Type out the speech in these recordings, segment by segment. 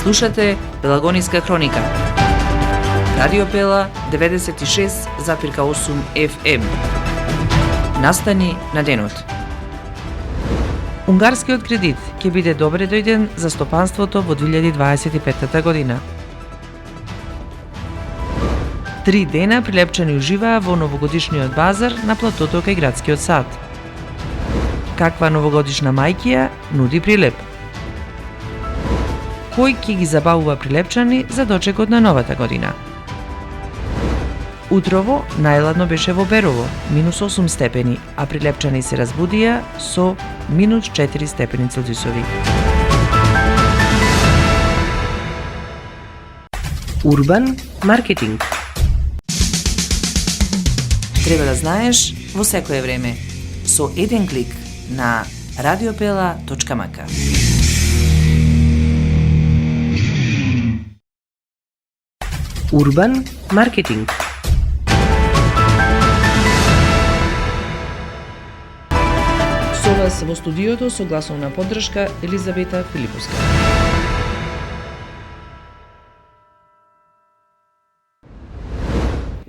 Слушате Пелагониска хроника. Радио Пела 96,8 FM. Настани на денот. Унгарскиот кредит ќе биде добре дојден за стопанството во 2025 година. 3 дена прилепчани уживаа во новогодишниот базар на платото кај градскиот сад. Каква новогодишна мајкија нуди прилеп? Кој ќе ги забавува прилепчани за дочекот на новата година? Утрово најладно беше во Берово, -8 степени, а прилепчани се разбудија со -4 степени Целзиусови. Урбан маркетинг. Треба да знаеш во секое време со еден клик на radiopela.mk. Урбан маркетинг. Со вас во студиото со гласовна поддршка Елизабета Филиповска.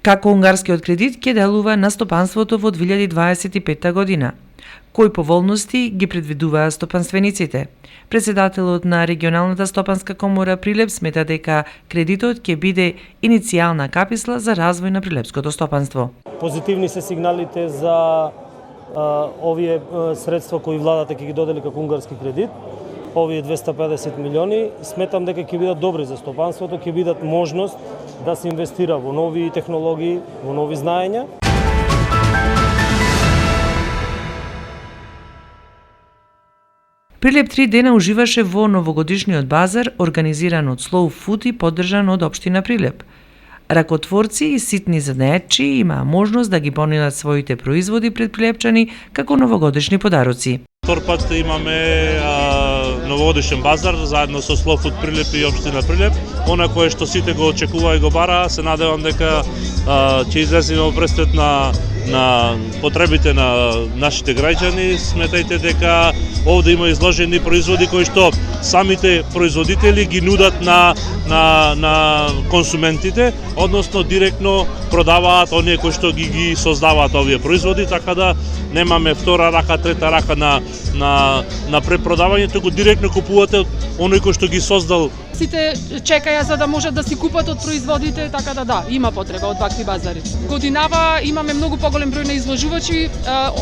Како унгарскиот кредит ќе делува на стопанството во 2025 година? Кои поволности ги предвидуваат стопанствениците? Председателот на регионалната стопанска комора Прилеп смета дека кредитот ќе биде иницијална каписла за развој на прилепското стопанство. Позитивни се сигналите за овие средства кои владата ќе ги додели како унгарски кредит. Овие 250 милиони, сметам дека ќе бидат добри за стопанството, ќе бидат можност да се инвестира во нови технологии, во нови знаења. Прилеп 3 дена уживаше во новогодишниот базар организиран од Slow Food и поддржан од општина Прилеп. Ракотворци и ситни занаетчи имаа можност да ги понудат своите производи пред прилепчани како новогодишни подароци. Втор пат имаме новогодишен базар заедно со Slow Food Прилеп и општина Прилеп. Она кое што сите го очекува и го бара, се надевам дека ќе излеземе во пресвет на потребите на нашите граѓани. Сметајте дека овде има изложени производи кои што самите производители ги нудат на консументите, односно директно продаваат оние кои што ги создаваат овие производи, така да немаме втора рака, трета рака на препродавање, туку директно купувате од оној кој што ги создал. Сите чекаја за да можат да си купат од производите, така да, има потреба од вакви базари. Годинава имаме многу поголем број на изложувачи,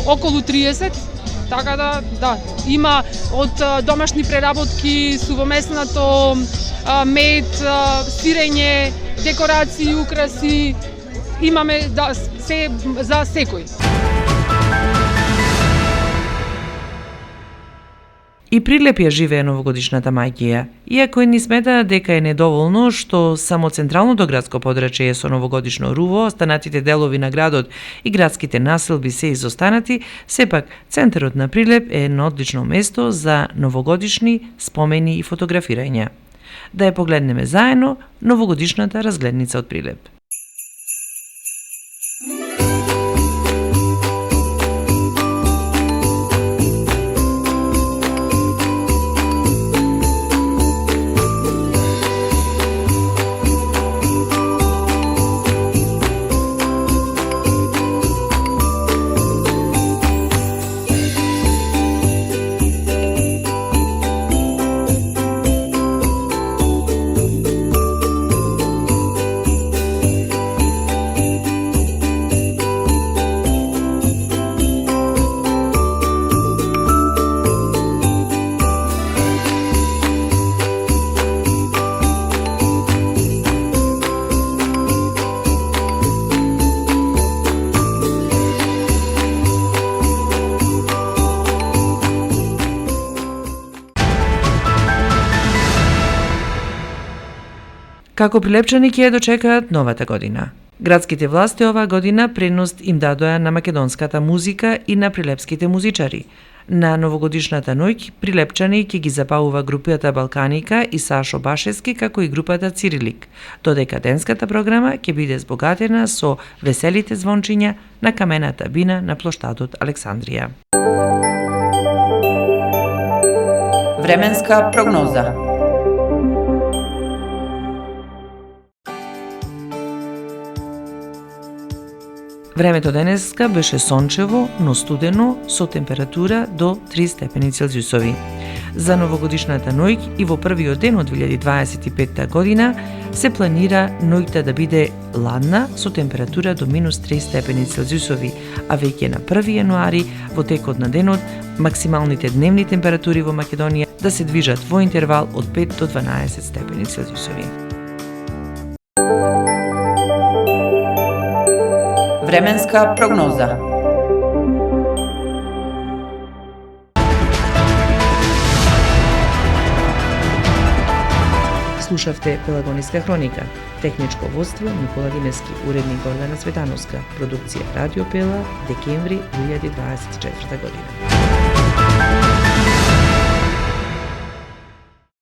околу 30, така да, има од домашни преработки, сувомеснато, мед, сирење, декорации, украси, имаме се за секој. И Прилеп ја живее новогодишната мајкија, иако и ни смета дека е недоволно што само централното градско подрачје е со новогодишно руво, останатите делови на градот и градските населби се изостанати, сепак центарот на Прилеп е едно одлично место за новогодишни спомени и фотографирања. Да ја погледнеме заедно новогодишната разгледница од Прилеп. Како прилепчани ќе ја дочекаат новата година? Градските власти оваа година предност им дадоа на македонската музика и на прилепските музичари. На новогодишната ноќ прилепчани ќе ги забавува групата Балканика и Сашо Башевски како и групата Цирилик, додека денската програма ќе биде збогатена со веселите звончиња на камената бина на плоштадот Александрија. Временска прогноза. Времето денеска беше сончево, но студено, со температура до 3 степени Целзиусови. За новогодишната ноќ и во првиот ден од 2025 година се планира ноќта да биде ладна со температура до минус 3 степени Целзиусови, а веќе на 1 јануари во текот на денот максималните дневни температури во Македонија да се движат во интервал од 5 до 12 степени Целзиусови. Временска прогноза. Слушавте Пелагониска хроника. Техничко водство Никола Димески, уредник Гордана Цветановска, продукција Радио Пела, декември 2024 година.